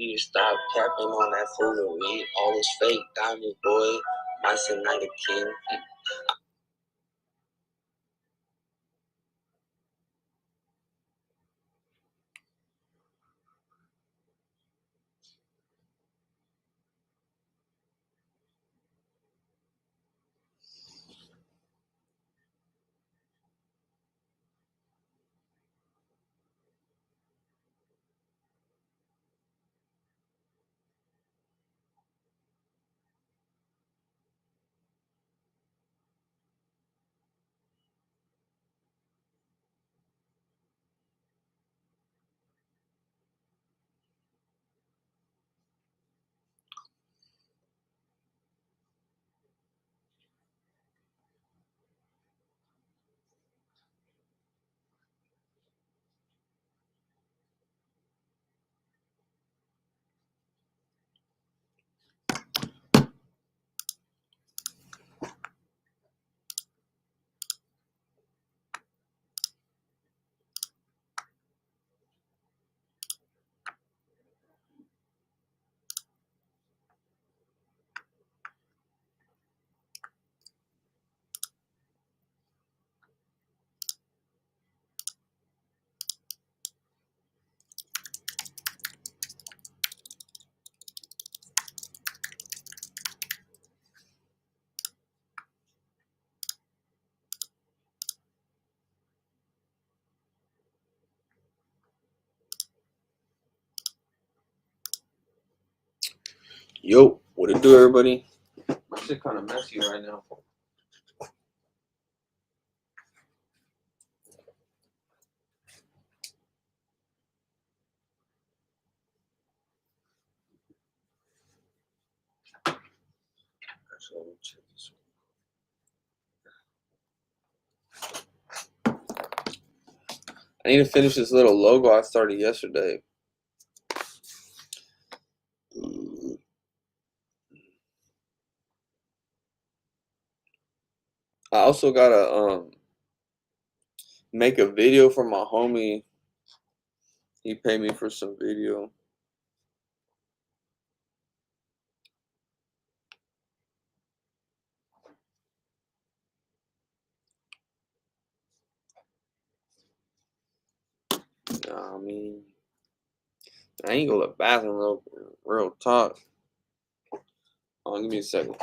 need to stop capping on that foolery. All is fake, diamond boy. My son, night a king. Yo, what it do, everybody? My shit kind of messy right now. Actually, let me check this one. I need to finish this little logo I started yesterday. I also gotta make a video for my homie. He paid me for some video. Nah, I mean, I ain't go to the bathroom real talk. Hold on, give me a second.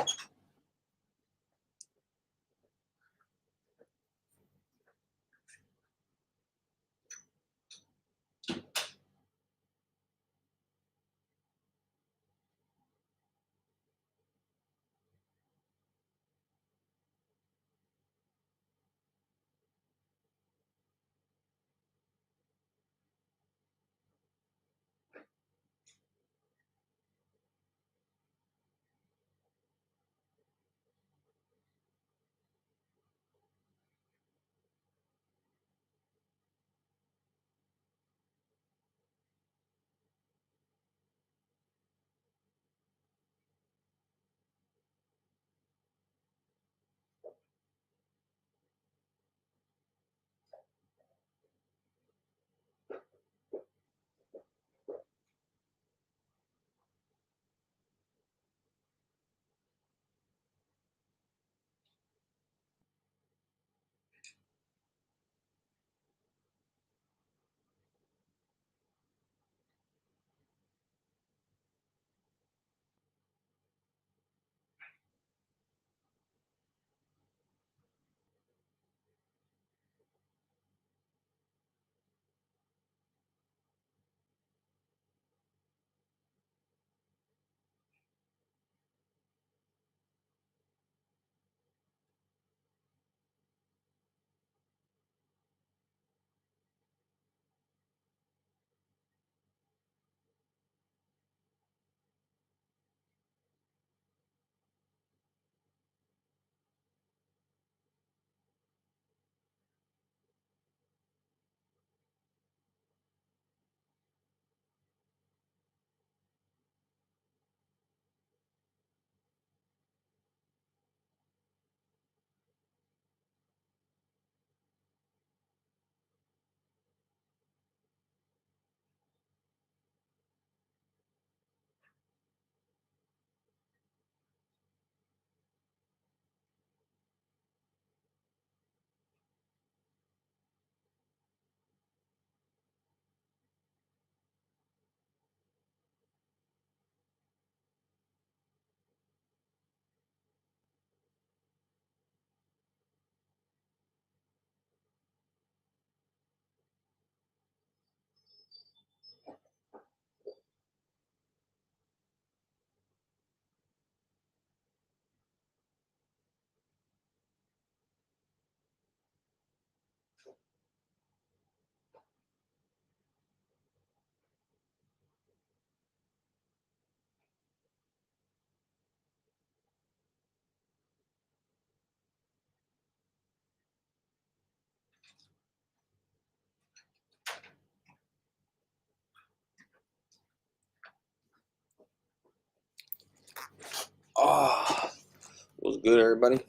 What's good, everybody?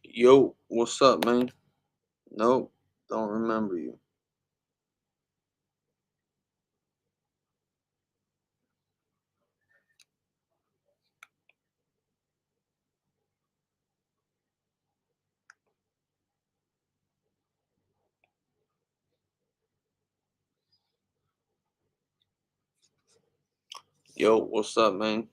Yo, what's up, man? Nope, don't remember you. Yo, what's up, man?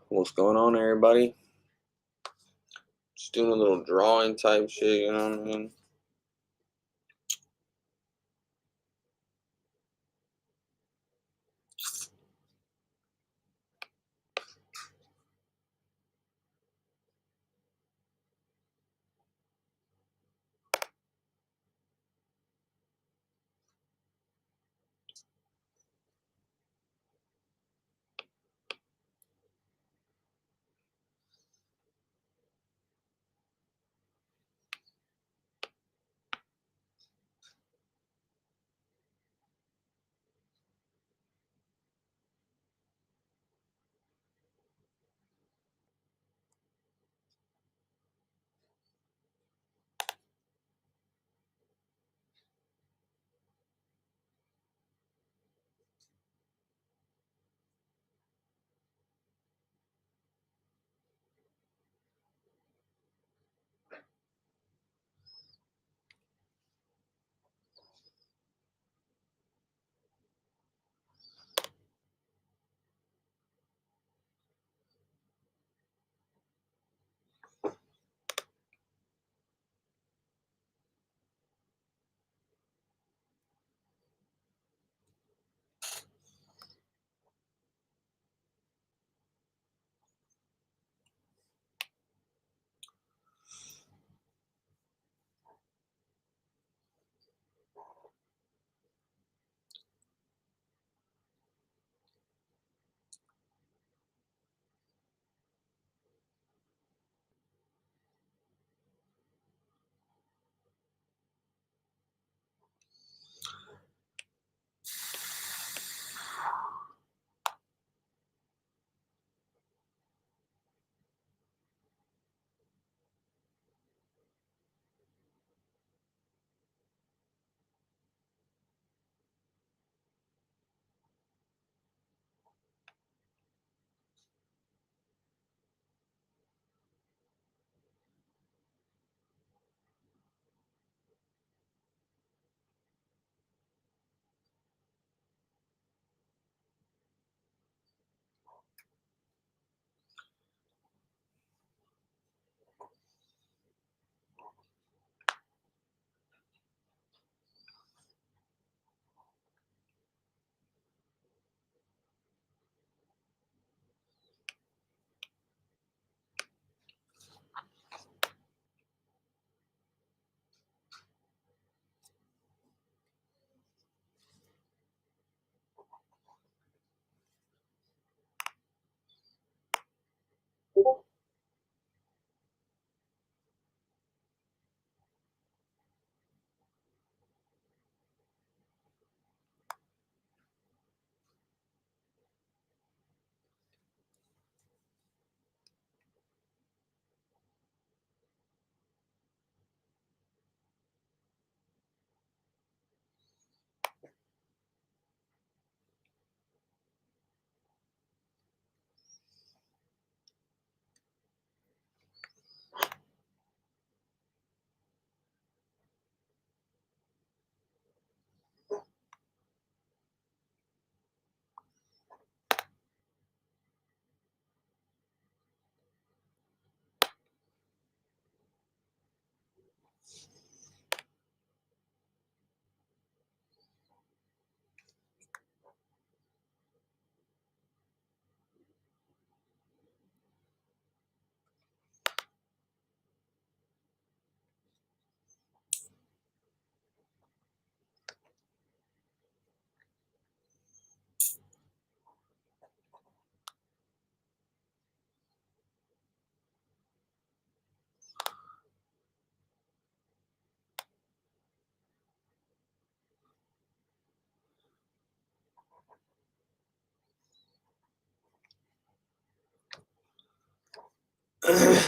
What's going on, everybody? Just doing a little drawing type shit, you know what I mean?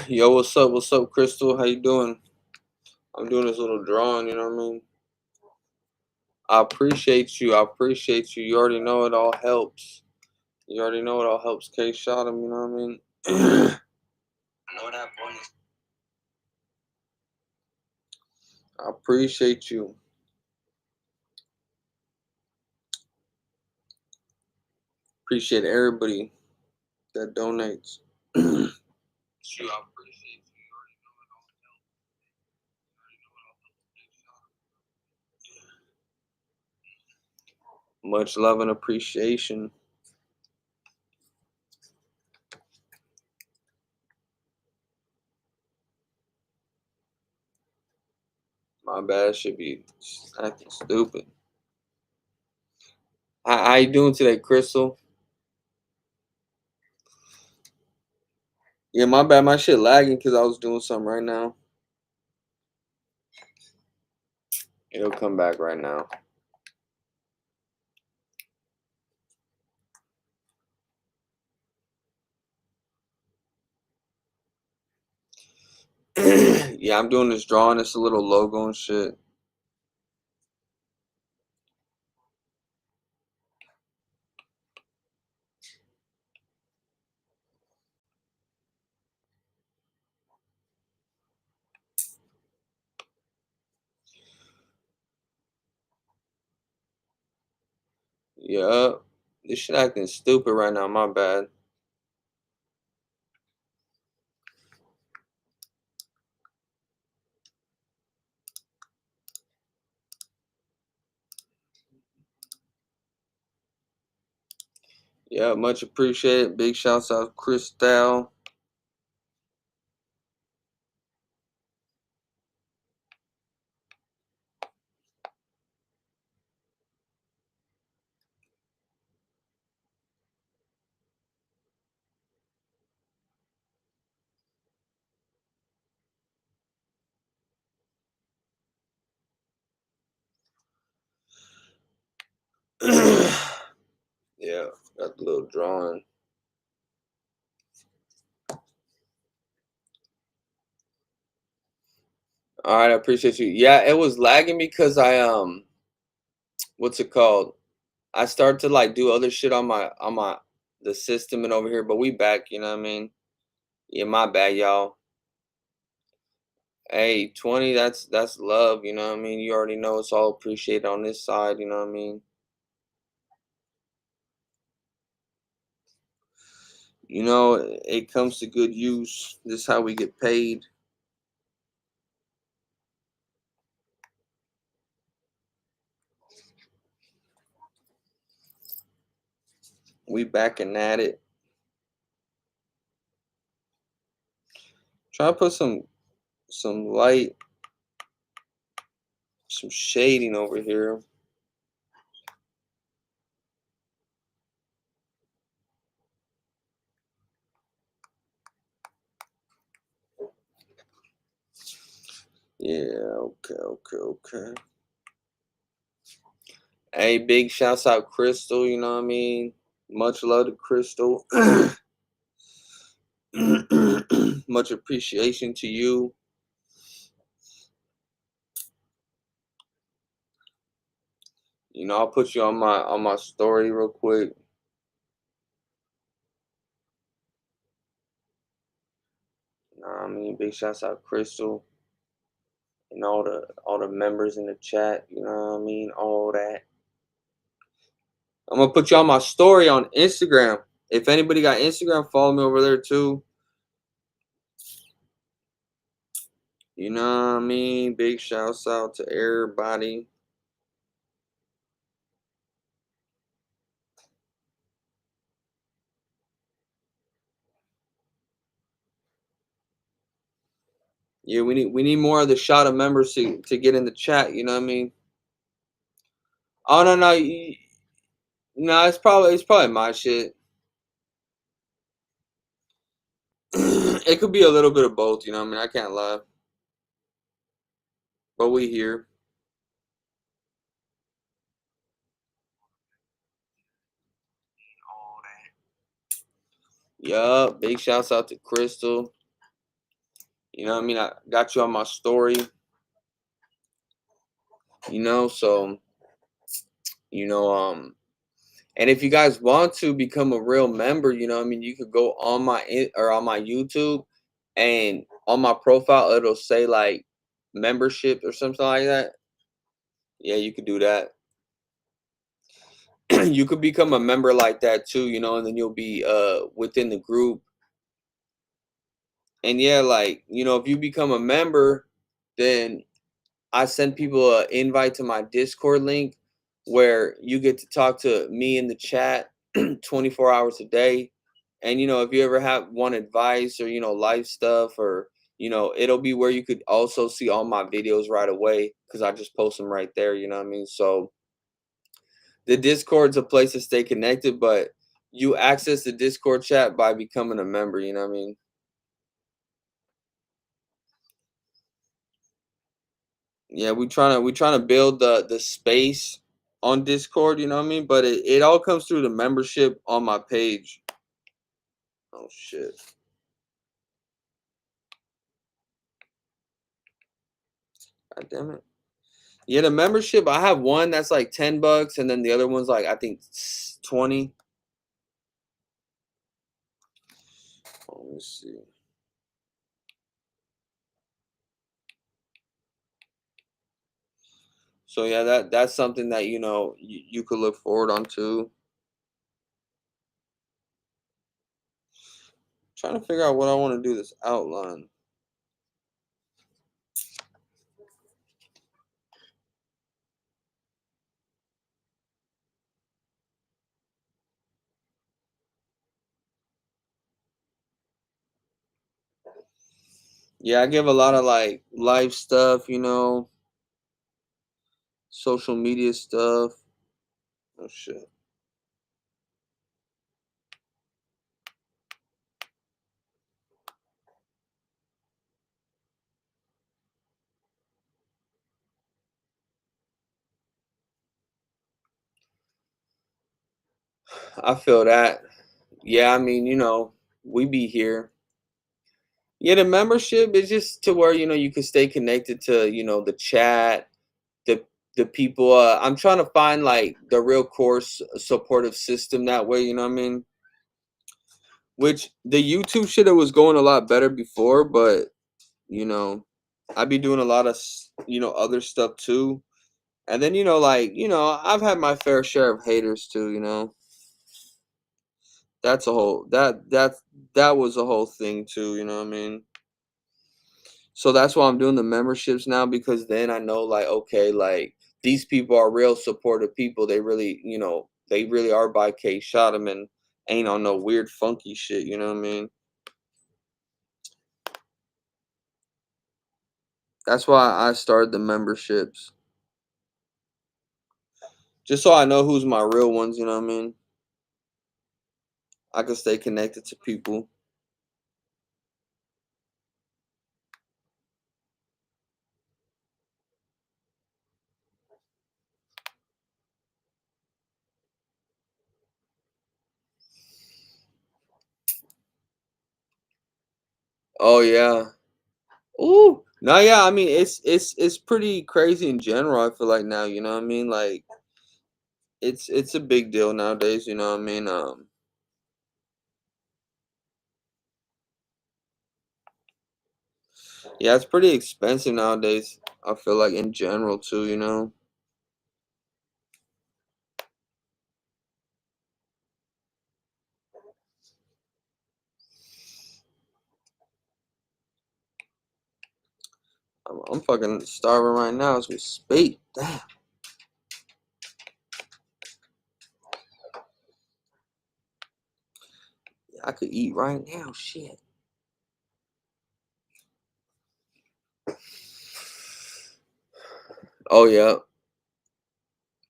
Yo, what's up? What's up, Crystal? How you doing? I'm doing this little drawing, you know what I mean? I appreciate you. I appreciate you. You already know it all helps. You already know it all helps Kshotem, you know what I mean? I know that boy. I appreciate you. Appreciate everybody that donates. Shoot, I appreciate you. You already know it all helps. You already know it all helps Kshotem. Much love and appreciation. My bad, should be acting stupid. How you doing today, Crystal? Yeah, my bad. My shit lagging because I was doing something right now. It'll come back right now. Yeah, I'm doing this drawing. It's a little logo and shit. Yeah, this shit acting stupid right now. My bad. Yeah, much appreciated. Big shouts out, Crystal. Yeah, got the little drawing. All right, I appreciate you. Yeah, it was lagging because what's it called? I started to like do other shit on my the system and over here, but we back. You know what I mean? Yeah, my bad, y'all. Hey, 20, that's love, you know what I mean? You already know it's all appreciated on this side, you know what I mean? You know, it comes to good use. This is how we get paid. We backing at it. Try to put some light, some shading over here. Yeah, okay, okay, okay. Hey, big shouts out Crystal, you know what I mean? Much love to Crystal. Much appreciation to you. You know, I'll put you on my story real quick. You know what I mean? Big shouts out Crystal and all the members in the chat, you know what I mean? All that. I'm gonna put you on my story on Instagram. If anybody got Instagram, follow me over there too. You know what I mean? Big shouts out to everybody. Yeah, we need more of the shot of members to get in the chat. You know what I mean? Oh no no no, it's probably my shit. It could be a little bit of both. You know what I mean? I can't lie, but we here. Yup. Big shouts out to Crystal. You know what I mean? I got you on my story, so you know, and if you guys want to become a real member, what I mean, you could go on or on my YouTube, and on my profile it'll say like membership or something like that. Yeah, you could do that. You could become a member like that too, and then you'll be within the group. And yeah, like, if you become a member, then I send people an invite to my Discord link where you get to talk to me in the chat 24 hours a day. And if you ever want advice or life stuff, or it'll be where you could also see all my videos right away because I just post them right there. You know what I mean? So the Discord's a place to stay connected, but you access the Discord chat by becoming a member. You know what I mean? Yeah, we trying to build the space on Discord, you know what I mean? But it all comes through the membership on my page. Oh shit. God damn it. Yeah, the membership, I have one that's like $10 and then the other one's like I think 20. Oh, let me see. So yeah, that's something that you could look forward on to. Trying to figure out what I want to do this outline. Yeah, I give a lot of like life stuff, social media stuff. Oh shit. I feel that. Yeah, I mean, we be here. Yeah, the membership is just to where, you can stay connected to, the chat, the the people. I'm trying to find like the real supportive system that way, you know what I mean? Which the YouTube shit it was going a lot better before, but you know, I be doing a lot of other stuff too. And then like, I've had my fair share of haters too. That's a whole that was a whole thing too, you know what I mean? So that's why I'm doing the memberships now, because then I know like, okay, like these people are real supportive people. They really are by Kshotem and ain't on no weird funky shit, you know what I mean? That's why I started the memberships. Just so I know who's my real ones, you know what I mean? I can stay connected to people. Oh yeah. Ooh. No, yeah, I mean it's pretty crazy in general, I feel like now, you know what I mean? Like it's a big deal nowadays, you know what I mean? Yeah, it's pretty expensive nowadays. I feel like in general too. I'm fucking starving right now as we speak. Damn, I could eat right now. Shit. Oh yeah.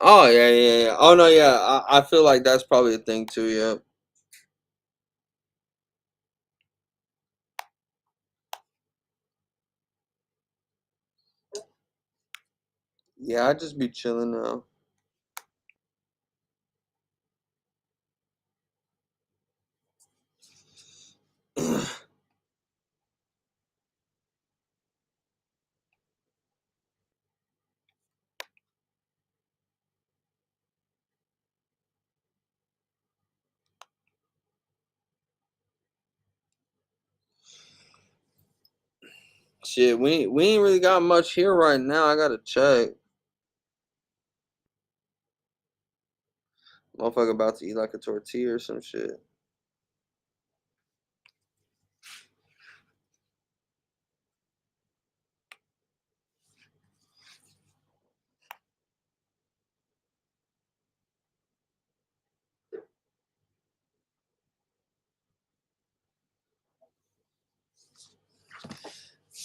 Oh yeah, yeah, yeah. Oh no, yeah. I feel like that's probably a thing too. Yeah. Yeah, I just be chilling now. Shit, we ain't really got much here right now. I gotta check. Motherfucker about to eat like a tortilla or some shit.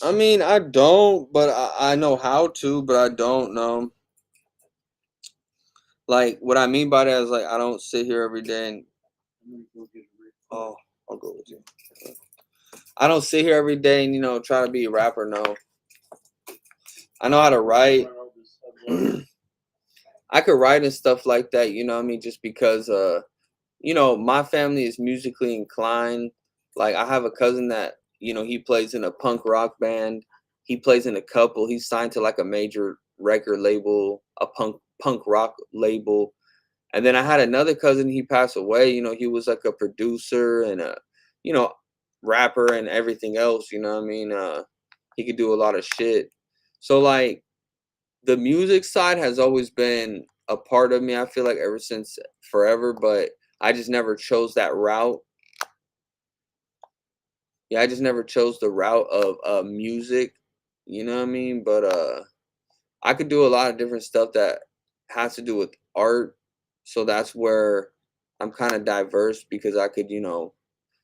I mean, I don't, but I know how to, but I don't know. Like, what I mean by that is, like, I don't sit here every day and, oh, I'll go with you. I don't sit here every day and, try to be a rapper, no. I know how to write. I could write and stuff like that, you know what I mean? Just because, my family is musically inclined. Like, I have a cousin that, he plays in a punk rock band. He plays in a couple. He's signed to like a major record label, a punk rock label. And then I had another cousin, he passed away. He was like a producer and a, you know, rapper and everything else, you know what I mean? He could do a lot of shit. So like the music side has always been a part of me, I feel like ever since forever, but I just never chose that route. Yeah, I just never chose the route of music, you know what I mean? But I could do a lot of different stuff that has to do with art. So that's where I'm kind of diverse because I could,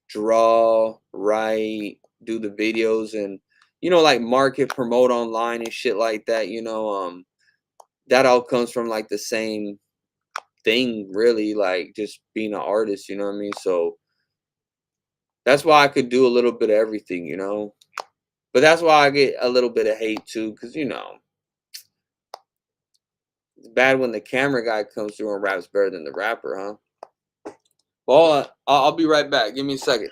draw, write, do the videos and like market, promote online and shit like that, that all comes from like the same thing really, like just being an artist, you know what I mean? So that's why I could do a little bit of everything, But that's why I get a little bit of hate too, because it's bad when the camera guy comes through and raps better than the rapper, huh? Well, I'll be right back. Give me a second.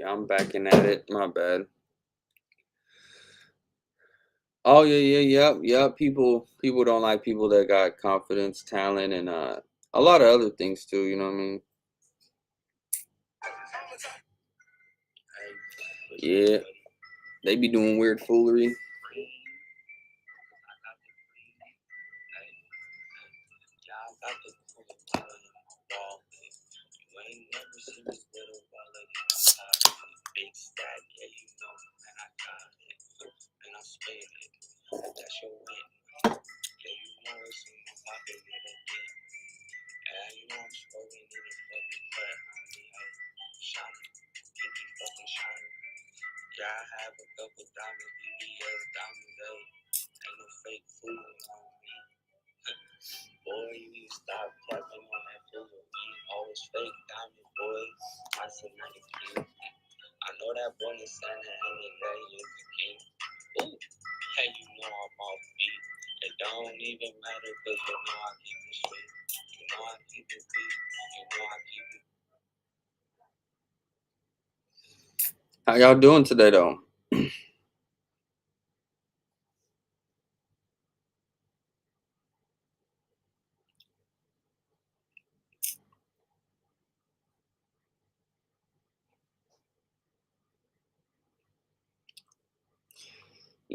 Yeah, I'm backing at it. My bad. Oh yeah, yeah, yep, yep. People don't like people that got confidence, talent, and a lot of other things too. You know what I mean? Yeah, they be doing weird foolery. How y'all doing today, though?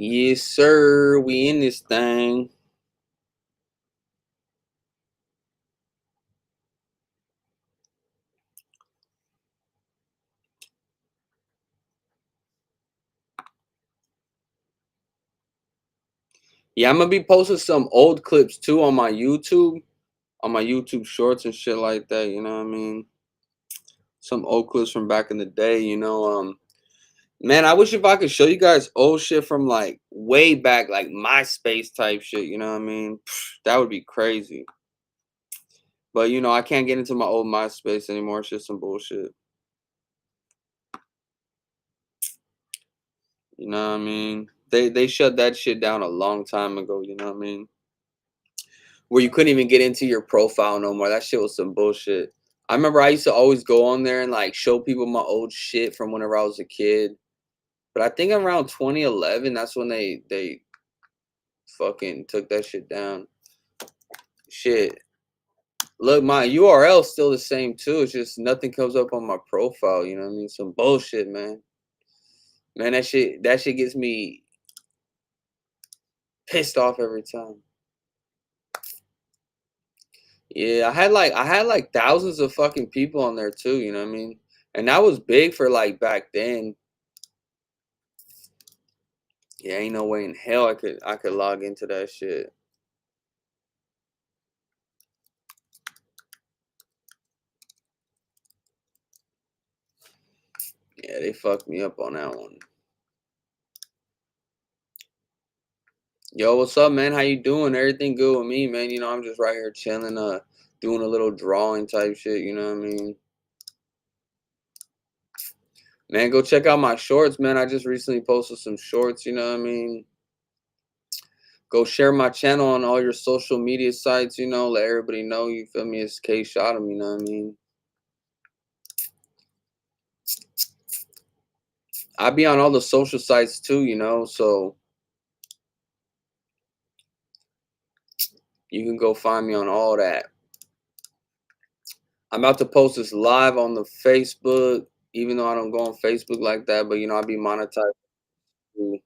Yes, sir. We in this thing. Yeah, I'm gonna be posting some old clips too on my YouTube shorts and shit like that. You know what I mean? Some old clips from back in the day. Man, I wish if I could show you guys old shit from like way back, like MySpace type shit. You know what I mean? That would be crazy. But I can't get into my old MySpace anymore. It's just some bullshit. You know what I mean? They shut that shit down a long time ago. You know what I mean? Where you couldn't even get into your profile no more. That shit was some bullshit. I remember I used to always go on there and like show people my old shit from whenever I was a kid. But I think around 2011, that's when they fucking took that shit down. Shit. Look, my URL is still the same too. It's just nothing comes up on my profile. You know what I mean? Some bullshit, man. Man, that shit gets me pissed off every time. Yeah, I had like thousands of fucking people on there too. You know what I mean? And that was big for like back then. Yeah, ain't no way in hell I could log into that shit. Yeah, they fucked me up on that one. Yo, what's up, man? How you doing? Everything good with me, man? I'm just right here chilling, doing a little drawing type shit. You know what I mean? Man, go check out my shorts, man. I just recently posted some shorts. You know what I mean? Go share my channel on all your social media sites. Let everybody know. You feel me? It's Kshotem. You know what I mean? I be on all the social sites too. So you can go find me on all that. I'm about to post this live on the Facebook, even though I don't go on Facebook like that, but I'll be monetized too.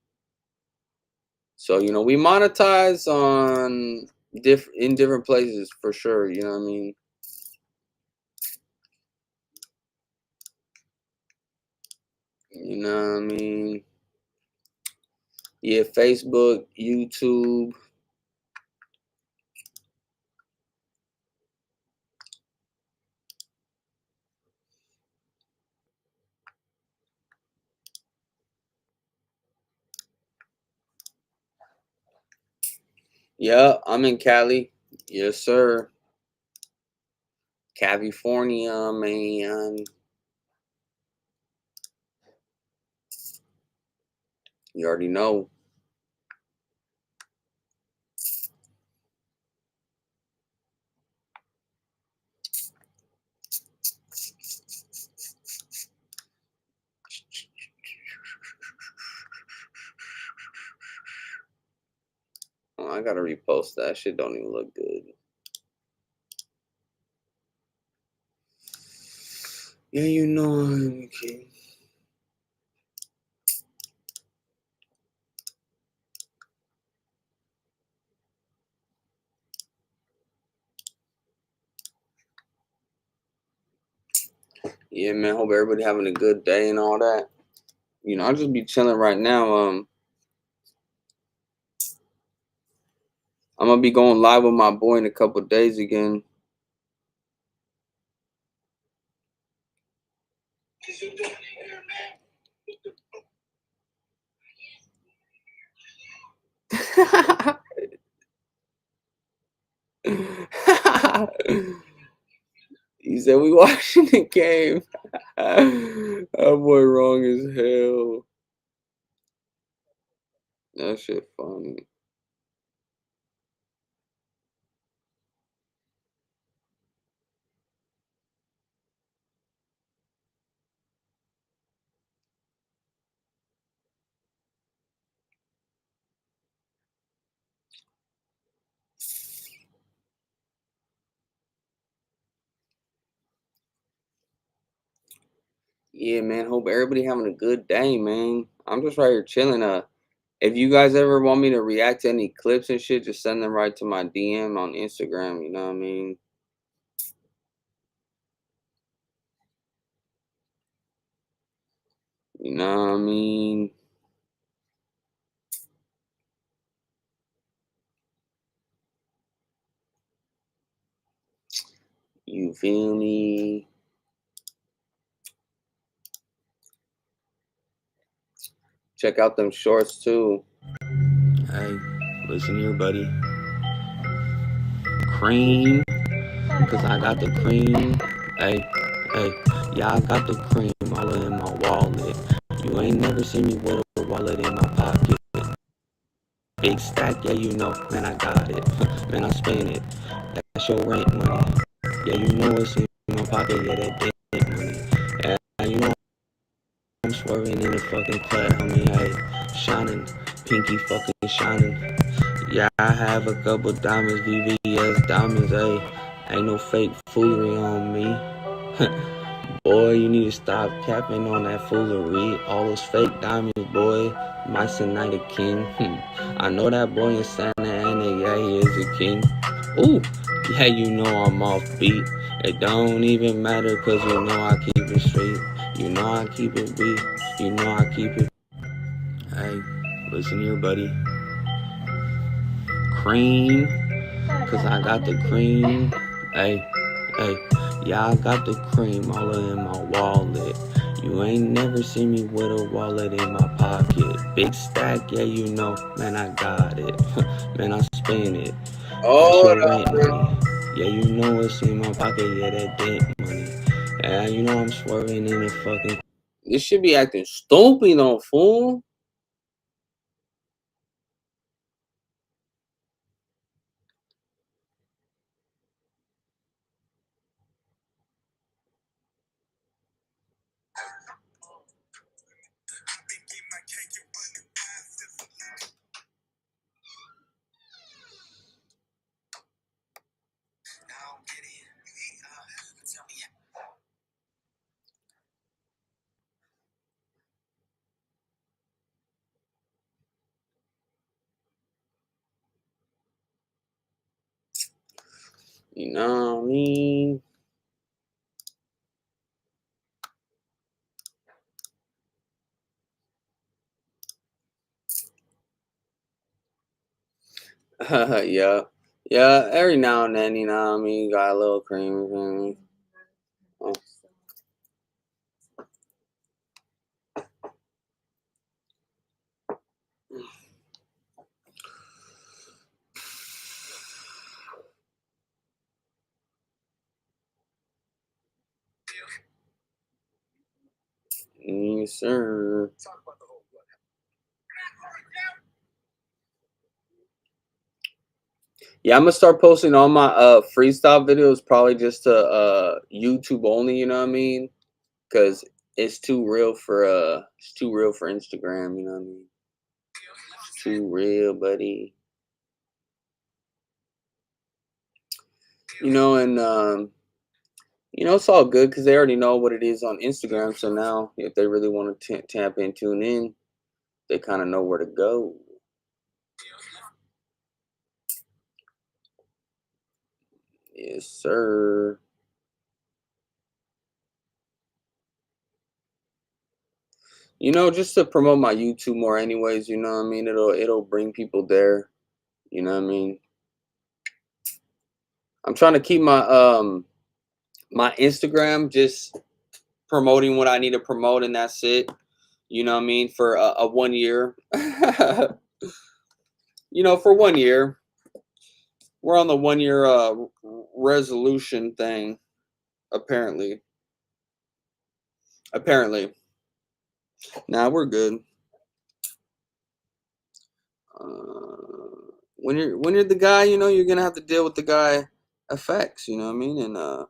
So, we monetize on in different places for sure, you know what I mean? You know what I mean? Yeah, Facebook, YouTube. Yeah, I'm in Cali. Yes, sir. California, man. You already know. I gotta repost that. Shit don't even look good. Yeah, you know I'm kidding. Yeah, man. Hope everybody having a good day and all that. You know, I'll just be chilling right now. I'm gonna be going live with my boy in a couple days again. He said we watching the game. That boy wrong as hell. That shit funny. Yeah, man. Hope everybody having a good day, man. I'm just right here chilling. If you guys ever want me to react to any clips and shit, just send them right to my DM on Instagram. You know what I mean? You know what I mean? You feel me? Check out them shorts too. Hey, listen here, buddy. Cream, cause I got the cream. Hey, hey, yeah, I got the cream all in my wallet. You ain't never seen me with a wallet in my pocket. Big stack, yeah, you know, man, I got it. Man, I spend it. That's your rent money. Yeah, you know it's in my pocket, yeah, that debt money. Yeah, you know I'm swerving in the fucking cut, homie, hey, shining, pinky fucking shining. Yeah, I have a couple diamonds, VVS diamonds, hey, ain't no fake foolery on me. Boy, you need to stop capping on that foolery. All those fake diamonds, boy. Mike's a night a king. I know that boy in Santa Ana, yeah, he is a king. Ooh, yeah, you know I'm off beat. It don't even matter, cause you know I keep it straight. You know I keep it beat. You know I keep it. Hey, listen here, buddy. Cream, cause I got the cream. Hey, hey, yeah, I got the cream all in my wallet. You ain't never seen me with a wallet in my pocket. Big stack, yeah, you know, man, I got it. Man, I spend it. That's your rent money. Yeah, you know it's in my pocket, yeah, that debt money. Yeah, you know I'm swerving in the fucking. This should be acting stupid on fool. You know what I mean? Yeah. Yeah, every now and then, you know what I mean? Got a little cream, you feel me? Oh. Yes, sir. Yeah, I'm gonna start posting all my freestyle videos probably just to YouTube only, you know what I mean? Cause it's too real for Instagram, you know what I mean? It's too real, buddy. And it's all good because they already know what it is on Instagram. So now, if they really want to tap in, tune in, they kind of know where to go. Yes, sir. Just to promote my YouTube more, anyways. You know what I mean? It'll bring people there. You know what I mean? I'm trying to keep my Instagram just promoting what I need to promote, and that's it. You know what I mean? For a 1 year. For 1 year. We're on the 1 year resolution thing, apparently. Apparently. Nah, we're good. When you're the guy, you're gonna have to deal with the guy effects. You know what I mean? And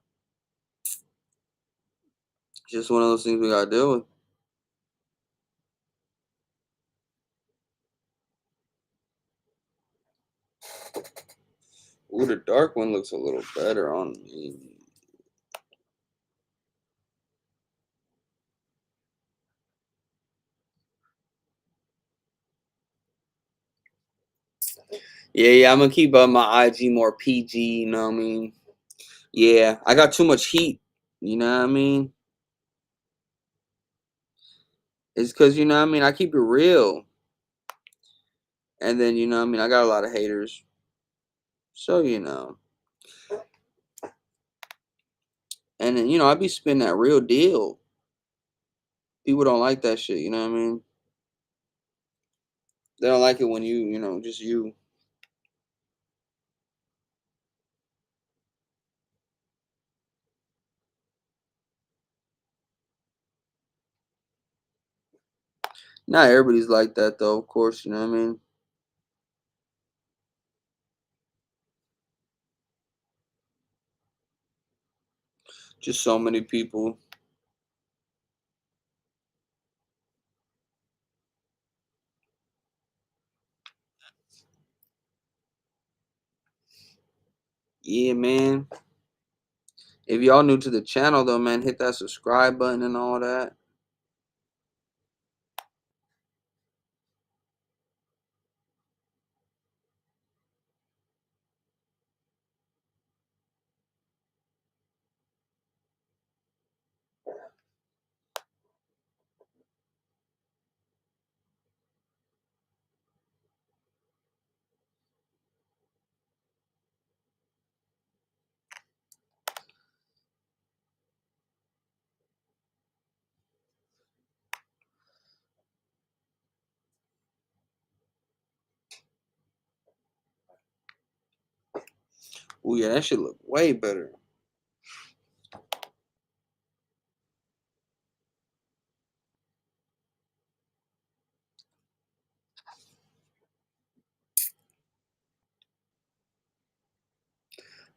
just one of those things we gotta deal with. Ooh, the dark one looks a little better on me. Yeah, I'm gonna keep my IG more PG. You know what I mean? Yeah, I got too much heat. You know what I mean? It's because I mean. I keep it real, and then I mean. I got a lot of haters, so and then I be spinning that real deal. People don't like that shit. You know what I mean? They don't like it when just you. Not everybody's like that though, of course. You know what I mean? Just so many people. Yeah, man. If y'all new to the channel though, man, hit that subscribe button and all that. Oh yeah, that should look way better.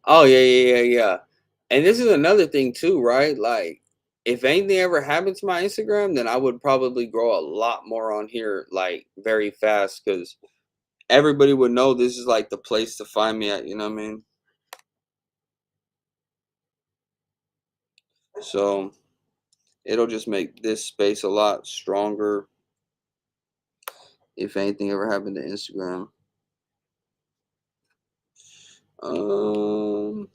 Oh yeah. And this is another thing too, right? Like, if anything ever happened to my Instagram, then I would probably grow a lot more on here, like very fast, because everybody would know this is like the place to find me at. You know what I mean? So it'll just make this space a lot stronger if anything ever happened to Instagram. Um,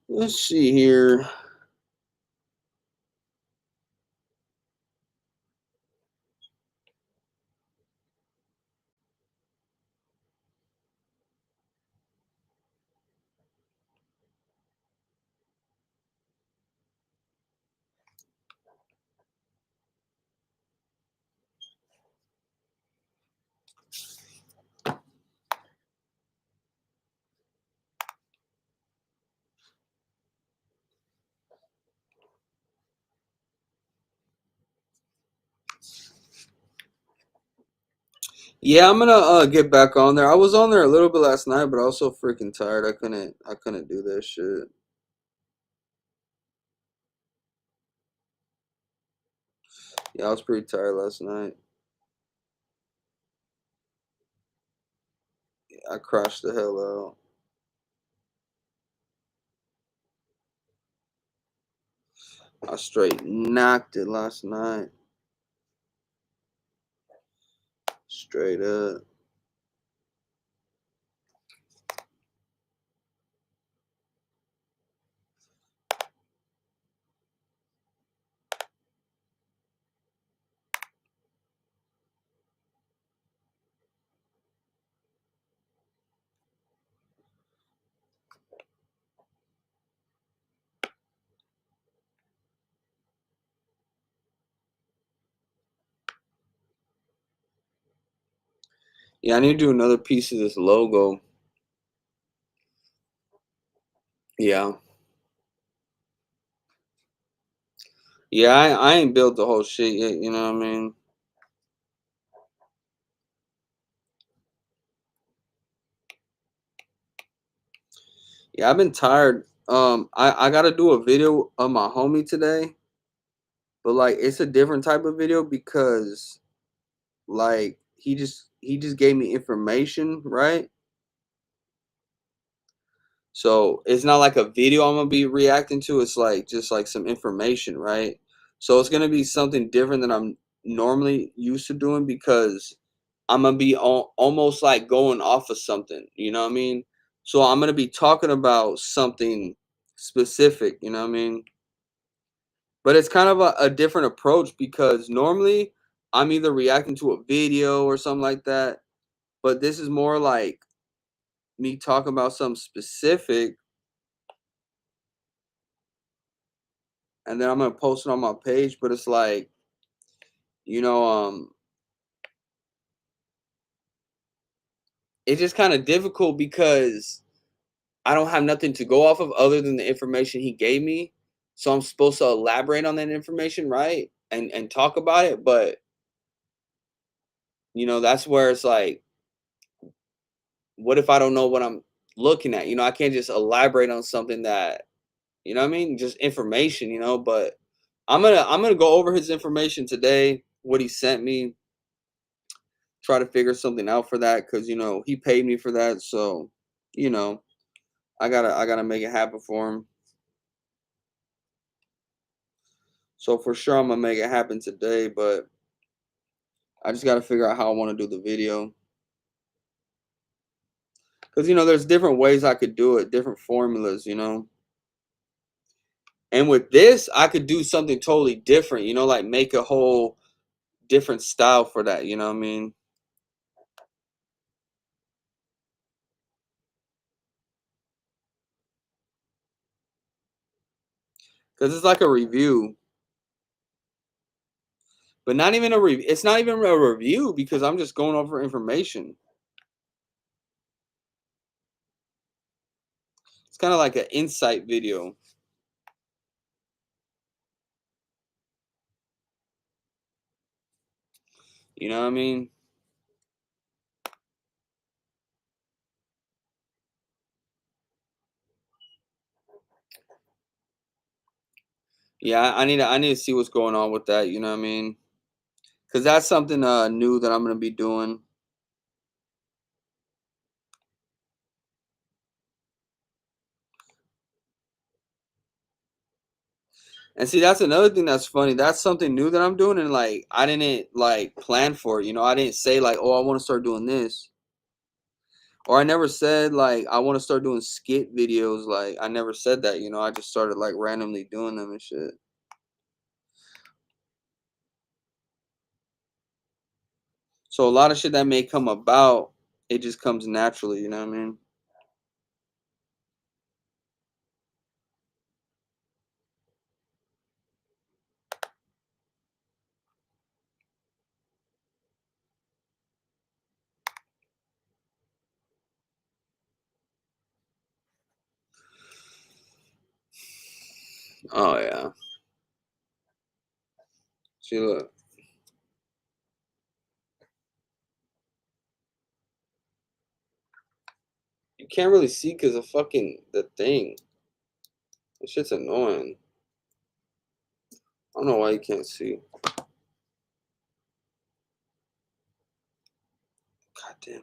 let's see here. Yeah, I'm gonna get back on there. I was on there a little bit last night, but I was so freaking tired. I couldn't do that shit. Yeah, I was pretty tired last night. I crashed the hell out. I straight knocked it last night. Straight up. Yeah, I need to do another piece of this logo. Yeah. Yeah, I ain't built the whole shit yet, you know what I mean? Yeah, I've been tired. I gotta do a video of my homie today, but like it's a different type of video because like he just gave me information, right? So it's not like a video I'm gonna be reacting to. It's like just like some information, right? So it's gonna be something different than I'm normally used to doing because I'm gonna be almost like going off of something. You know what I mean? So I'm gonna be talking about something specific. You know what I mean? But it's kind of a different approach because normally I'm either reacting to a video or something like that. But this is more like me talking about something specific and then I'm gonna post it on my page. But it's like, you know, it's just kind of difficult because I don't have nothing to go off of other than the information he gave me. So I'm supposed to elaborate on that information, right? And talk about it. But that's where it's like, what if I don't know what I'm looking at? I can't just elaborate on something that, what I mean, just information, but I'm gonna go over his information today, what he sent me, try to figure something out for that because he paid me for that. So, you know, I gotta make it happen for him. So for sure I'm gonna make it happen today, but I just gotta figure out how I want to do the video. Because there's different ways I could do it, different formulas. And with this, I could do something totally different, like make a whole different style for that, you know what I mean? Because it's like a review, but not even a review. It's not even a review because I'm just going over information. It's kind of like an insight video. You know what I mean? Yeah, I need to see what's going on with that. You know what I mean? Because that's something new that I'm gonna be doing. And see, that's another thing that's funny. That's something new that I'm doing, and like I didn't like plan for it. I didn't say like, oh, I want to start doing this, or I never said like I want to start doing skit videos. Like I never said that. I just started like randomly doing them and shit. So a lot of shit that may come about, it just comes naturally. You know what I mean? Oh yeah. See, look. You can't really see because of fucking the thing. This shit's annoying. I don't know why you can't see. God damn.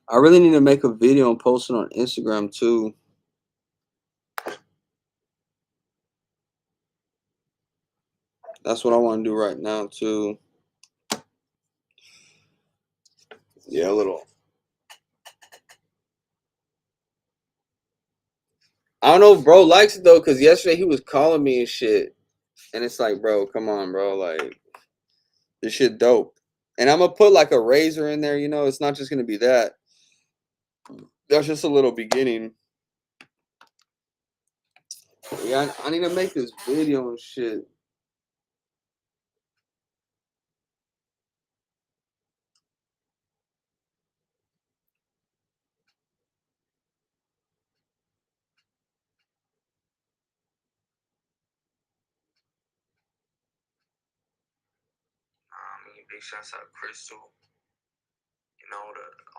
I really need to make a video and post it on Instagram too. That's what I want to do right now too. Yeah, a little. I don't know if bro likes it though, cause yesterday he was calling me and shit, and it's like, bro, come on, bro, like this shit dope. And I'm gonna put like a razor in there, you know. It's not just gonna be that. That's just a little beginning. Yeah, I need to make this video and shit. Big shouts out Crystal. You know, all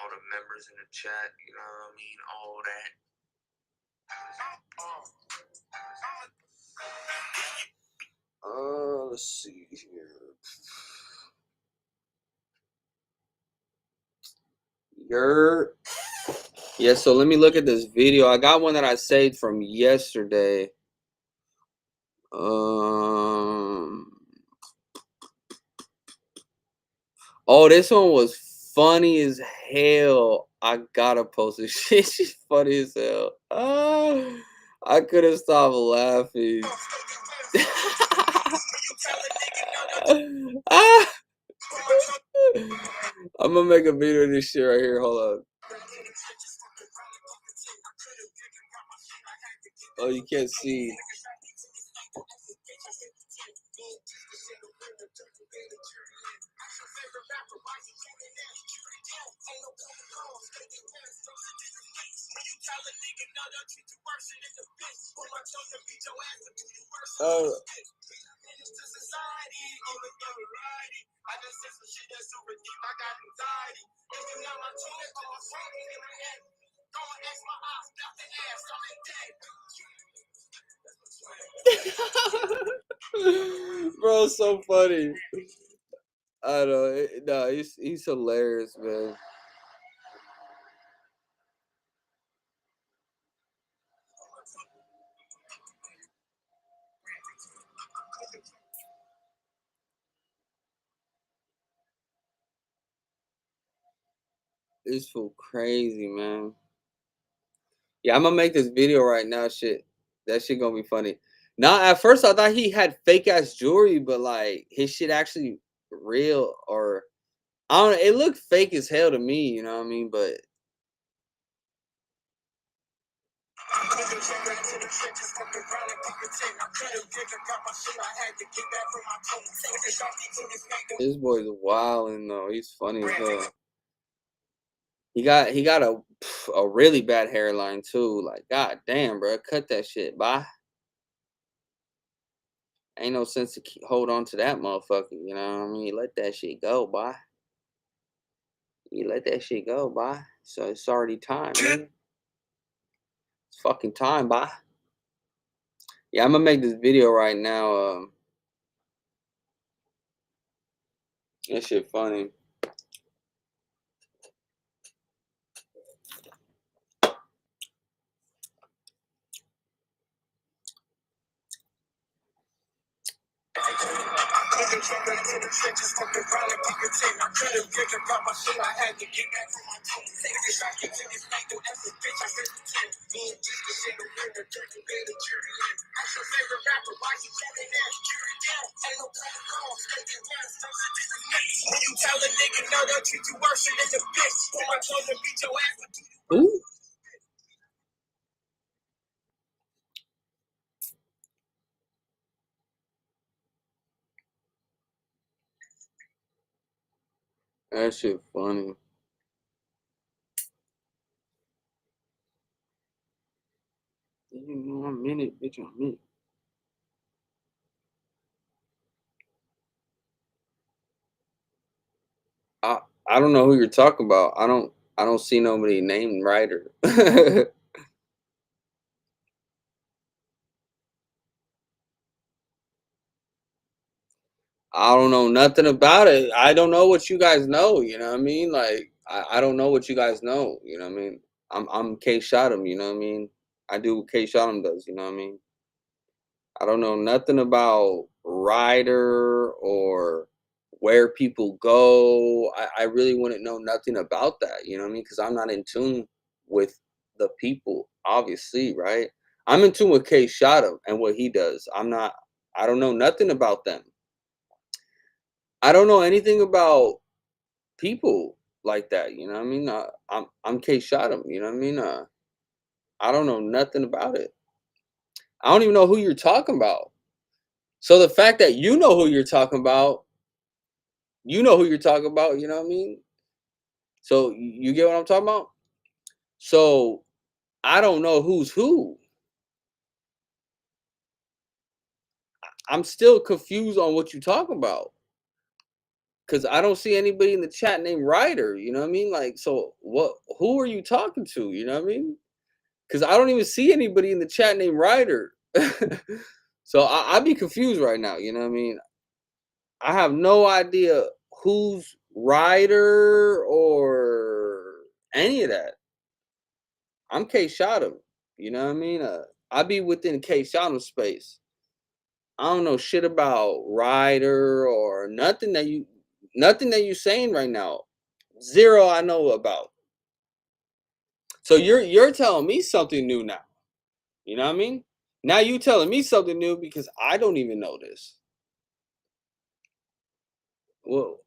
the members in the chat. You know what I mean? All that. Let's see here. Yeah, so let me look at this video. I got one that I saved from yesterday. Oh, this one was funny as hell. I gotta post this shit. She's funny as hell. I couldn't stop laughing. I'm gonna make a video of this shit right here. Hold on. Oh, you can't see. Oh. Bro, so funny. I know. No, he's hilarious, man. This fool crazy, man. Yeah, I'm gonna make this video right now. Shit, that shit gonna be funny. Now, at first I thought he had fake ass jewelry, but like his shit actually real, or I don't know. It looked fake as hell to me. You know what I mean? But this boy's wilding though. He's funny as hell. He got a really bad hairline too. Like, god damn, bro, cut that shit, bye. Ain't no sense to hold on to that motherfucker. You know what I mean? Let that shit go, bye. You let that shit go, bye. So it's already time, man. It's fucking time, bye. Yeah, I'm gonna make this video right now. That shit funny. Ooh. That shit funny. You know, I'm in it, bitch. I'm in it. I I don't know who you're talking about. I don't see nobody named Ryder. I don't know nothing about it. I don't know what you guys know. You know what I mean? Like I don't know what you guys know. You know what I mean? I'm Kshotem. You know what I mean? I do what Kshotem does. You know what I mean? I don't know nothing about Ryder or where people go. I really wouldn't know nothing about that. You know what I mean? Because I'm not in tune with the people. Obviously, right? I'm in tune with Kshotem and what he does. I'm not. I don't know nothing about them. I don't know anything about people like that, you know what I mean? I'm K shot him, you know what I mean? I don't know nothing about it. I don't even know who you're talking about. So the fact that you know who you're talking about, you know who you're talking about, you know what I mean? So you get what I'm talking about? So I don't know who's who. I'm still confused on what you're talking about because I don't see anybody in the chat named Ryder. You know what I mean? Like, so what? Who are you talking to? You know what I mean? Because I don't even see anybody in the chat named Ryder. So I be confused right now. You know what I mean? I have no idea who's Ryder or any of that. I'm K Shottam. You know what I mean? I be within K Shottam space. I don't know shit about Ryder or nothing that you saying right now. Zero I know about. So you're telling me something new now. You know what I mean? Now you telling me something new because I don't even know this. Well,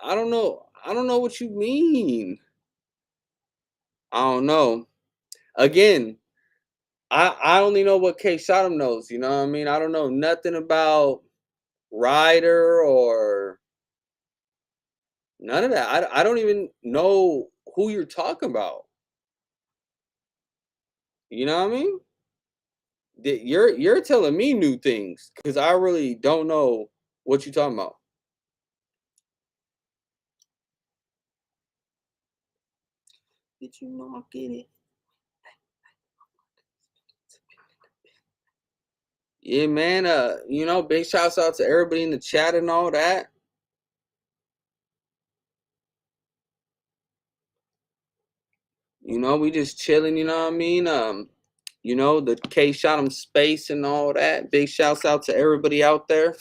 I don't know. I don't know what you mean. I don't know. Again, I only know what K Sodom knows. You know what I mean? I don't know nothing about Ryder or none of that. I don't even know who you're talking about. You know what I mean? You're telling me new things because I really don't know what you're talking about. Did you not get it? Yeah, man. Big shouts out to everybody in the chat and all that. We just chilling, you know what I mean? The K shot him space and all that. Big shouts out to everybody out there.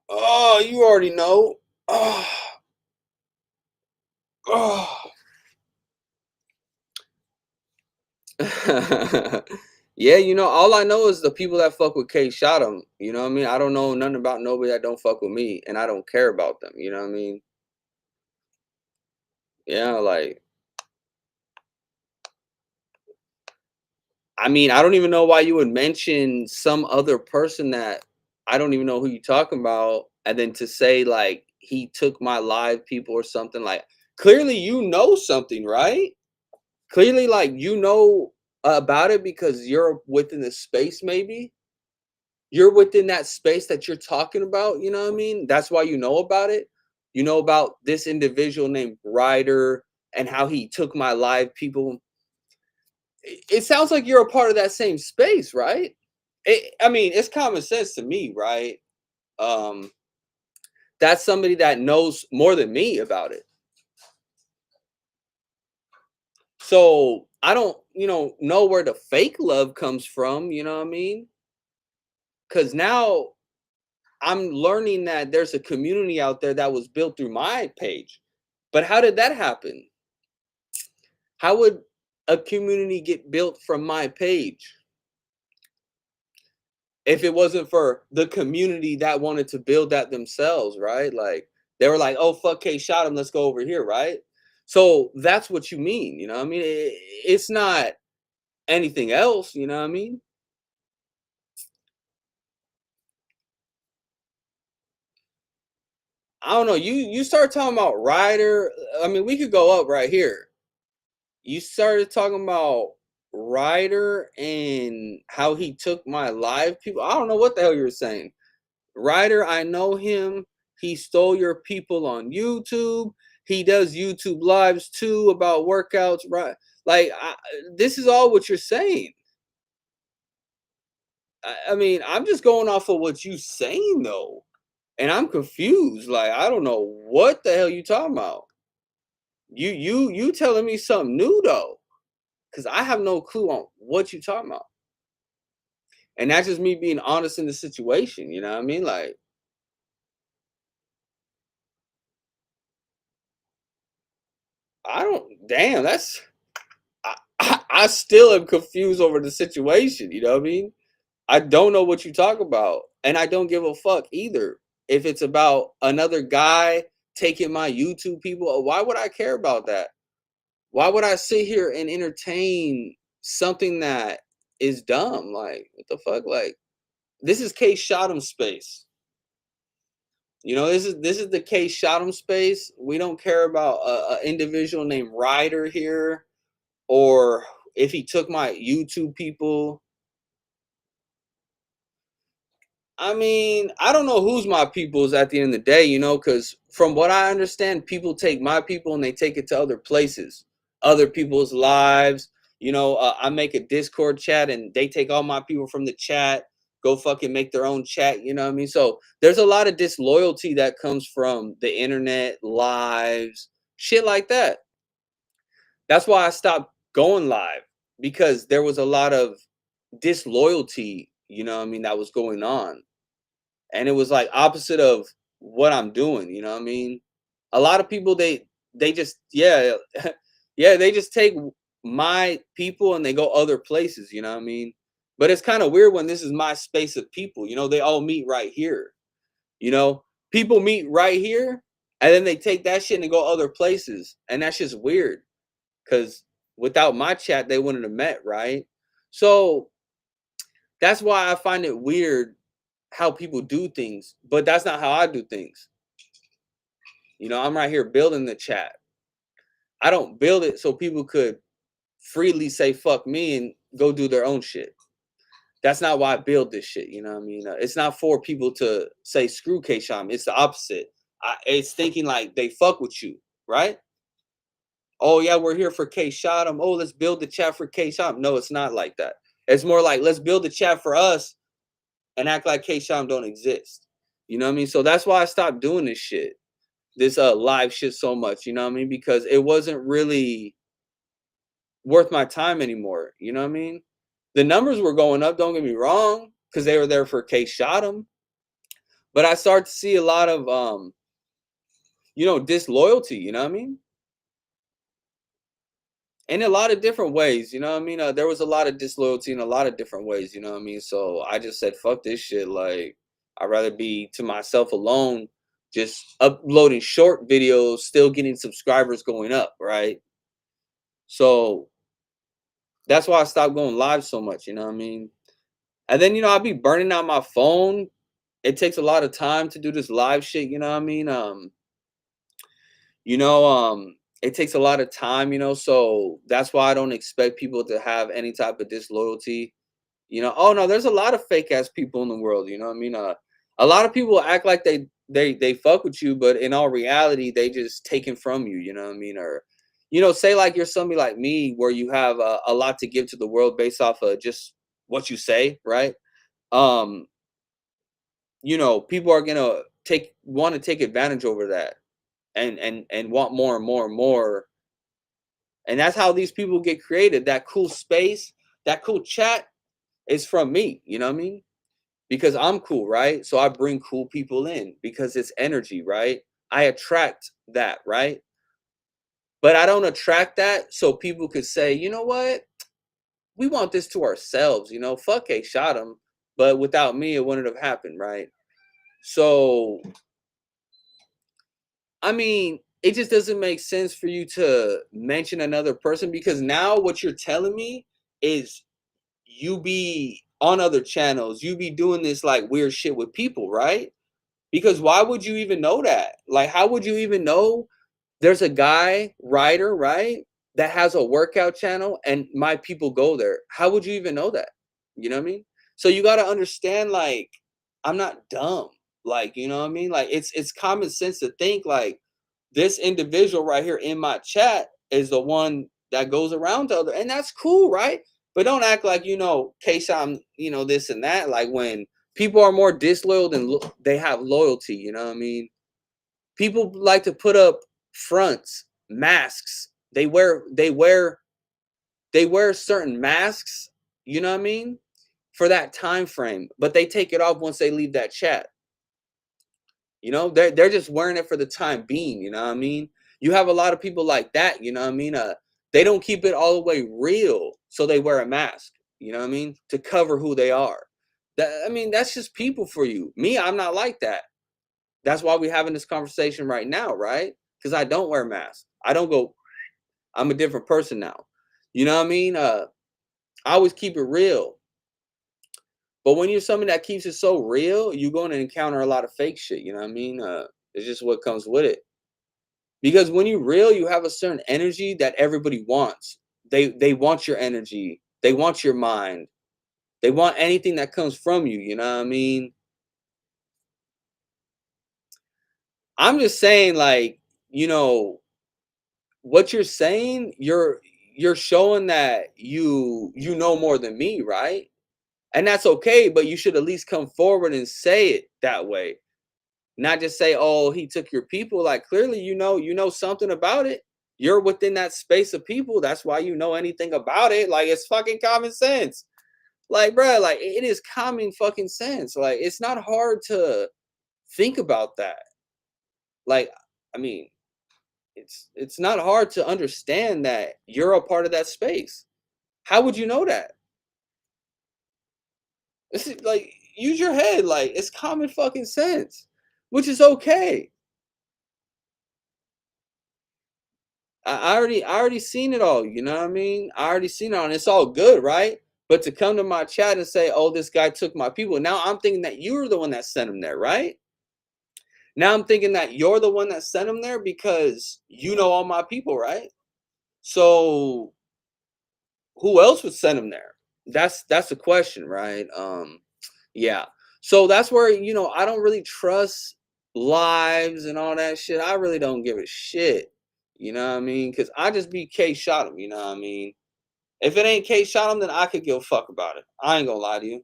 Oh, you already know. Oh, oh. Yeah, all I know is the people that fuck with K shot him. You know what I mean? I don't know nothing about nobody that don't fuck with me, and I don't care about them. You know what I mean? Yeah, like I mean, I don't even know why you would mention some other person that I don't even know who you're talking about, and then to say like he took my live people or something like clearly you know something, right? Clearly, like you know about it because you're within the space, maybe. You're within that space that you're talking about, you know what I mean? That's why you know about it. You know about this individual named Ryder and how he took my live people. It sounds like you're a part of that same space, right? I mean, it's common sense to me, right? Um, that's somebody that knows more than me about it. So I don't, know where the fake love comes from. You know what I mean? Because now I'm learning that there's a community out there that was built through my page. But how did that happen? How would a community get built from my page? If it wasn't for the community that wanted to build that themselves, right? Like they were like, "Oh fuck, K shot him. Let's go over here," right? So that's what you mean, you know? What I mean, it's not anything else, you know what I mean? I don't know. You start talking about Ryder. I mean, we could go up right here. You started talking about Ryder and how he took my live people. I don't know what the hell you're saying. Ryder, I know him. He stole your people on YouTube. He does YouTube lives too about workouts, right? Like, this is all what you're saying. I mean, I'm just going off of what you saying though, and I'm confused. Like, I don't know what the hell you talking about. You telling me something new though, because I have no clue on what you talking about, and that's just me being honest in the situation. You know what I mean? Like, I don't. Damn, that's. I still am confused over the situation. You know what I mean? I don't know what you talk about, and I don't give a fuck either. If it's about another guy taking my YouTube people, why would I care about that? Why would I sit here and entertain something that is dumb? Like, what the fuck? Like, this is Kshotem space. You know, this is the Kshotem space. We don't care about a individual named Ryder here, or if he took my YouTube people. I mean, I don't know who's my people's at the end of the day, you know, because from what I understand, people take my people and they take it to other places, other people's lives. You know, I make a Discord chat and they take all my people from the chat, go fucking make their own chat. You know what I mean? So there's a lot of disloyalty that comes from the internet, lives, shit like that. That's why I stopped going live because there was a lot of disloyalty, you know what I mean, that was going on, and it was like opposite of what I'm doing. You know what I mean? A lot of people they just yeah they just take my people and they go other places. You know what I mean? But it's kind of weird when this is my space of people. You know, they all meet right here. You know, people meet right here, and then they take that shit and go other places, and that's just weird because without my chat they wouldn't have met, right? So that's why I find it weird how people do things, but that's not how I do things. You know, I'm right here building the chat. I don't build it so people could freely say fuck me and go do their own shit. That's not why I build this shit. You know what I mean? It's not for people to say screw K Sham. It's the opposite. It's thinking like they fuck with you, right? Oh yeah, we're here for K Sham. Oh, let's build the chat for K Sham. No, it's not like that. It's more like let's build the chat for us and act like K Sham don't exist. You know what I mean? So that's why I stopped doing this shit. This live shit so much, you know what I mean? Because it wasn't really worth my time anymore. You know what I mean? The numbers were going up, don't get me wrong, because they were there for K Shot 'em. But I started to see a lot of you know, disloyalty, you know what I mean? In a lot of different ways, you know what I mean? There was a lot of disloyalty in a lot of different ways, you know what I mean? So I just said, fuck this shit. Like, I'd rather be to myself alone, just uploading short videos, still getting subscribers going up, right? So that's why I stopped going live so much, you know what I mean? And then, you know, I'll be burning out my phone. It takes a lot of time to do this live shit, you know what I mean? You know, it takes a lot of time, you know, so that's why I don't expect people to have any type of disloyalty. You know, oh no, there's a lot of fake ass people in the world, you know what I mean? A lot of people act like they fuck with you, but in all reality, they just taken from you, you know what I mean? Or you know, say like you're somebody like me where you have a lot to give to the world based off of just what you say, right? Um, you know, people are gonna want to take advantage over that and want more and more and more. And that's how these people get created. That cool space, that cool chat is from me, you know what I mean? Because I'm cool, right? So I bring cool people in because it's energy, right? I attract that, right? But I don't attract that so people could say, you know what? We want this to ourselves, you know, fuck A shot him. But without me, it wouldn't have happened, right? So I mean, it just doesn't make sense for you to mention another person because now what you're telling me is you be on other channels, you be doing this like weird shit with people, right? Because why would you even know that? Like, how would you even know there's a guy, writer, right, that has a workout channel and my people go there? How would you even know that? You know what I mean? So you got to understand, like, I'm not dumb. Like, you know what I mean? Like, it's common sense to think like this individual right here in my chat is the one that goes around to other, and that's cool, right? But don't act like case I'm, this and that. Like when people are more disloyal than they have loyalty. You know what I mean? People like to put up fronts, masks. They wear certain masks. You know what I mean? For that time frame, but they take it off once they leave that chat. They're just wearing it for the time being, you know what I mean? You have a lot of people like that, you know what I mean? They don't keep it all the way real, so they wear a mask, you know what I mean? To cover who they are. That's just people for you. Me, I'm not like that. That's why we're having this conversation right now, right? Because I don't wear masks. I don't go, I'm a different person now. You know what I mean? I always keep it real. But when you're someone that keeps it so real, you're going to encounter a lot of fake shit, you know what I mean? It's just what comes with it. Because when you're real, you have a certain energy that everybody wants. They want your energy. They want your mind. They want anything that comes from you, you know what I mean? I'm just saying, like, you know, what you're saying, you're showing that you know more than me, right? And that's okay, but you should at least come forward and say it that way. Not just say, "Oh, he took your people." Like clearly, you know something about it. You're within that space of people. That's why you know anything about it. Like it's fucking common sense. Like, bruh, like it is common fucking sense. Like it's not hard to think about that. Like, I mean, it's not hard to understand that you're a part of that space. How would you know that? This is like use your head. Like it's common fucking sense, which is okay. I already seen it all, you know what I mean? I already seen it all, and it's all good, right? But to come to my chat and say, "Oh, this guy took my people," now I'm thinking that you're the one that sent him there, right? Now I'm thinking that you're the one that sent him there because you know all my people, right? So who else would send him there? That's the question, right? Yeah. So that's where I don't really trust lives and all that shit. I really don't give a shit. You know what I mean? Because I just be Kshotem. You know what I mean? If it ain't Kshotem, then I could give a fuck about it. I ain't gonna lie to you.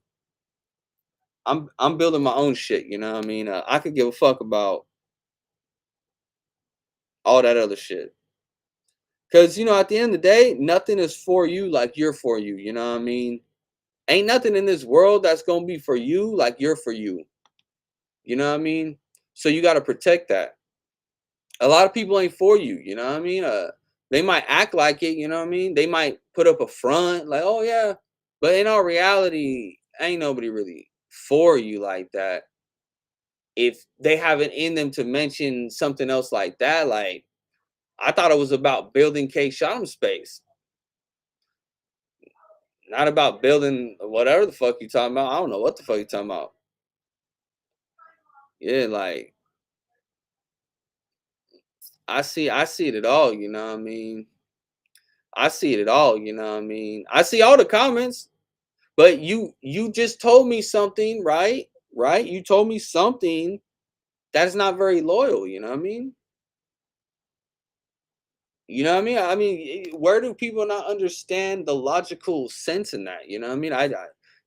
I'm building my own shit. You know what I mean? I could give a fuck about all that other shit. Cause at the end of the day, nothing is for you like you're for you. You know what I mean? Ain't nothing in this world that's gonna be for you like you're for you. You know what I mean? So you got to protect that. A lot of people ain't for you. You know what I mean? They might act like it. You know what I mean? They might put up a front like, oh yeah, but in all reality, ain't nobody really for you like that. If they have it in them to mention something else like that, like I thought it was about building K Shottam space, not about building whatever the fuck you talking about. I don't know what the fuck you talking about. Yeah, like I see it all. You know what I mean? I see it all. You know what I mean? I see all the comments. But you just told me something, right? Right? You told me something that's not very loyal, you know what I mean? You know what I mean? Where do people not understand the logical sense in that? You know what I mean?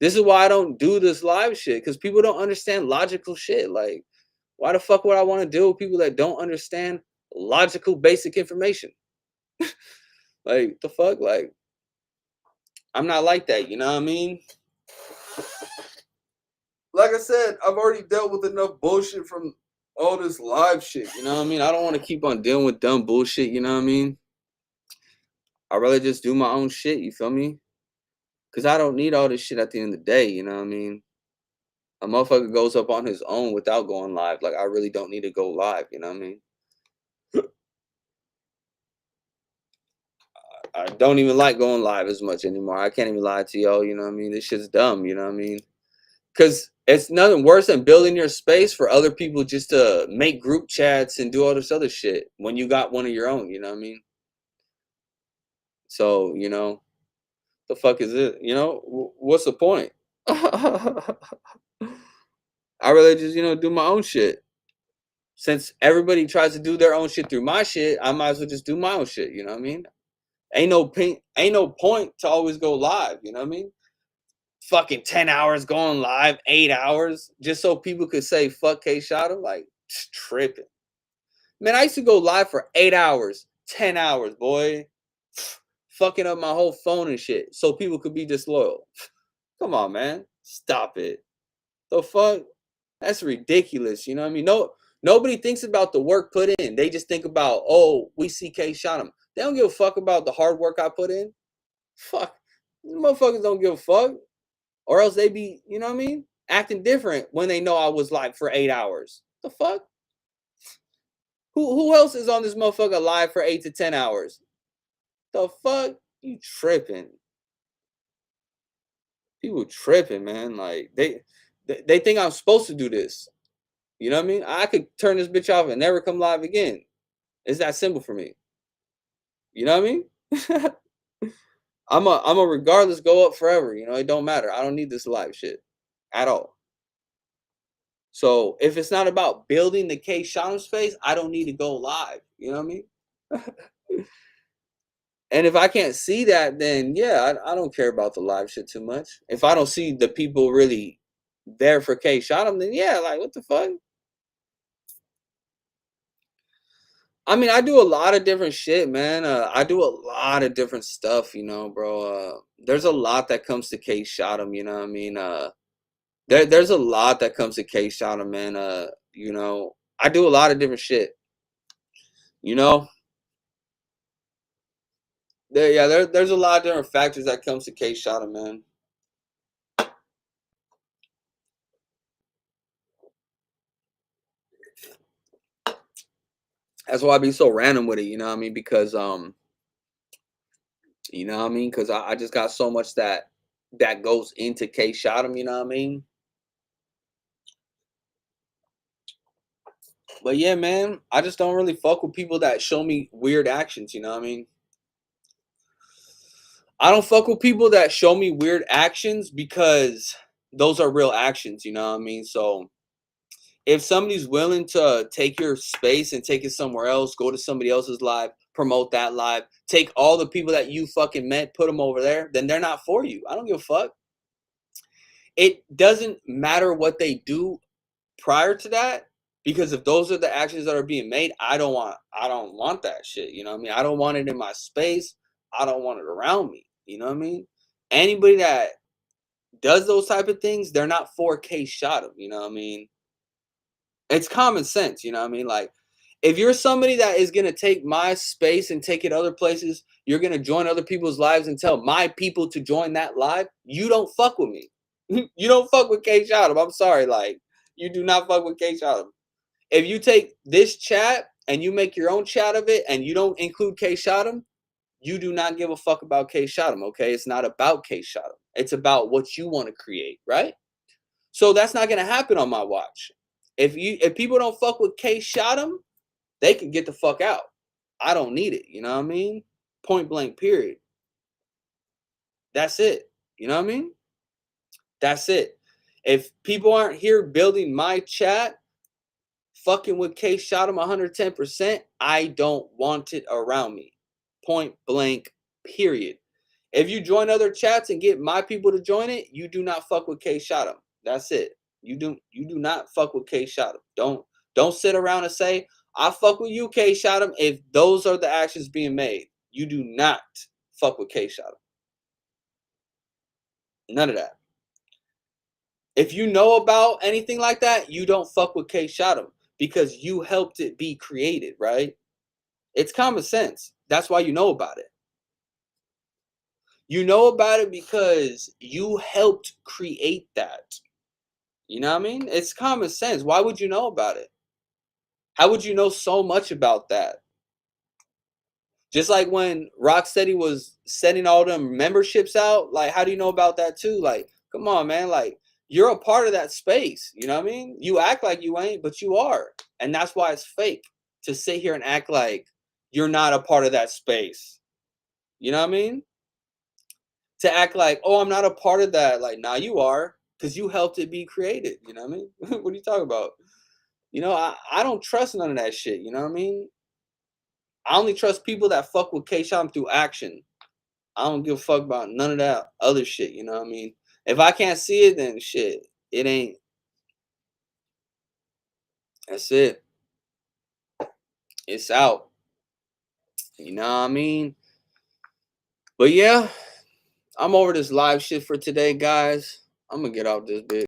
This is why I don't do this live shit because people don't understand logical shit. Like, why the fuck would I want to deal with people that don't understand logical basic information? Like, the fuck? Like, I'm not like that. You know what I mean? Like I said, I've already dealt with enough bullshit from all this live shit. You know what I mean? I don't want to keep on dealing with dumb bullshit. You know what I mean? I'd rather just do my own shit. You feel me? Because I don't need all this shit at the end of the day. You know what I mean? A motherfucker goes up on his own without going live. Like, I really don't need to go live. You know what I mean? I don't even like going live as much anymore. I can't even lie to y'all. You know what I mean? This shit's dumb. You know what I mean? Because It's nothing worse than building your space for other people just to make group chats and do all this other shit when you got one of your own, you know what I mean? So, the fuck is it? What's the point? I rather just, do my own shit. Since everybody tries to do their own shit through my shit, I might as well just do my own shit, you know what I mean? Ain't no point to always go live, you know what I mean? Fucking 10 hours going live, 8 hours, just so people could say fuck Kshotem, like tripping. Man, I used to go live for 8 hours, 10 hours, boy. Fucking up my whole phone and shit. So people could be disloyal. Come on, man. Stop it. The fuck? That's ridiculous. You know what I mean? No, nobody thinks about the work put in. They just think about, oh, we see Kshotem. They don't give a fuck about the hard work I put in. Fuck. These motherfuckers don't give a fuck. Or else they be, you know what I mean? Acting different when they know I was live for 8 hours. The fuck? Who else is on this motherfucker live for 8 to 10 hours? The fuck? You tripping. People tripping, man. Like they think I'm supposed to do this. You know what I mean? I could turn this bitch off and never come live again. It's that simple for me. You know what I mean? I'm a regardless go up forever. It don't matter. I don't need this live shit at all. So if it's not about building the Kshotem space, I don't need to go live. You know what I mean? And if I can't see that, then yeah, I don't care about the live shit too much. If I don't see the people really there for Kshotem, then yeah, like what the fuck? I mean, I do a lot of different shit, man. I do a lot of different stuff, bro. There's a lot that comes to Kshotem, you know what I mean? There's a lot that comes to Kshotem, man. I do a lot of different shit. You know? There's a lot of different factors that comes to Kshotem, man. That's why I be so random with it, you know what I mean? Because you know what I mean? Because I just got so much that goes into Kshotem, you know what I mean? But yeah, man, I just don't really fuck with people that show me weird actions, you know what I mean? I don't fuck with people that show me weird actions because those are real actions, you know what I mean? So if somebody's willing to take your space and take it somewhere else, go to somebody else's live, promote that live, take all the people that you fucking met, put them over there, then they're not for you. I don't give a fuck. It doesn't matter what they do prior to that, because if those are the actions that are being made, I don't want that shit. You know what I mean? I don't want it in my space. I don't want it around me. You know what I mean? Anybody that does those type of things, they're not for Kshotem. You know what I mean? It's common sense. You know what I mean? Like, if you're somebody that is gonna take my space and take it other places, you're gonna join other people's lives and tell my people to join that live. You don't fuck with me. You don't fuck with Kshotem. I'm sorry. Like, you do not fuck with Kshotem. If you take this chat and you make your own chat of it and you don't include Kshotem, you do not give a fuck about Kshotem, okay? It's not about Kshotem. It's about what you want to create, right? So that's not gonna happen on my watch. If people don't fuck with Kshotem, they can get the fuck out. I don't need it, you know what I mean? Point blank, period. That's it. You know what I mean? That's it. If people aren't here building my chat, fucking with Kshotem 110%, I don't want it around me. Point blank, period. If you join other chats and get my people to join it, you do not fuck with Kshotem. That's it. You do not fuck with Kshotem. Don't sit around and say, I fuck with you, Kshotem, if those are the actions being made. You do not fuck with Kshotem. None of that. If you know about anything like that, you don't fuck with Kshotem because you helped it be created, right? It's common sense. That's why you know about it. You know about it because you helped create that. You know what I mean? It's common sense. Why would you know about it? How would you know so much about that? Just like when Rocksteady was setting all them memberships out, like how do you know about that too? Like, come on, man. Like you're a part of that space. You know what I mean? You act like you ain't, but you are. And that's why it's fake to sit here and act like you're not a part of that space. You know what I mean? To act like, oh, I'm not a part of that. Like, nah, you are, because you helped it be created. You know what I mean? What are you talking about? I don't trust none of that shit. You know what I mean? I only trust people that fuck with Kshotem through action. I don't give a fuck about none of that other shit. You know what I mean? If I can't see it, then shit, it ain't. That's it. It's out. You know what I mean? But yeah, I'm over this live shit for today, guys. I'm gonna get out this bitch.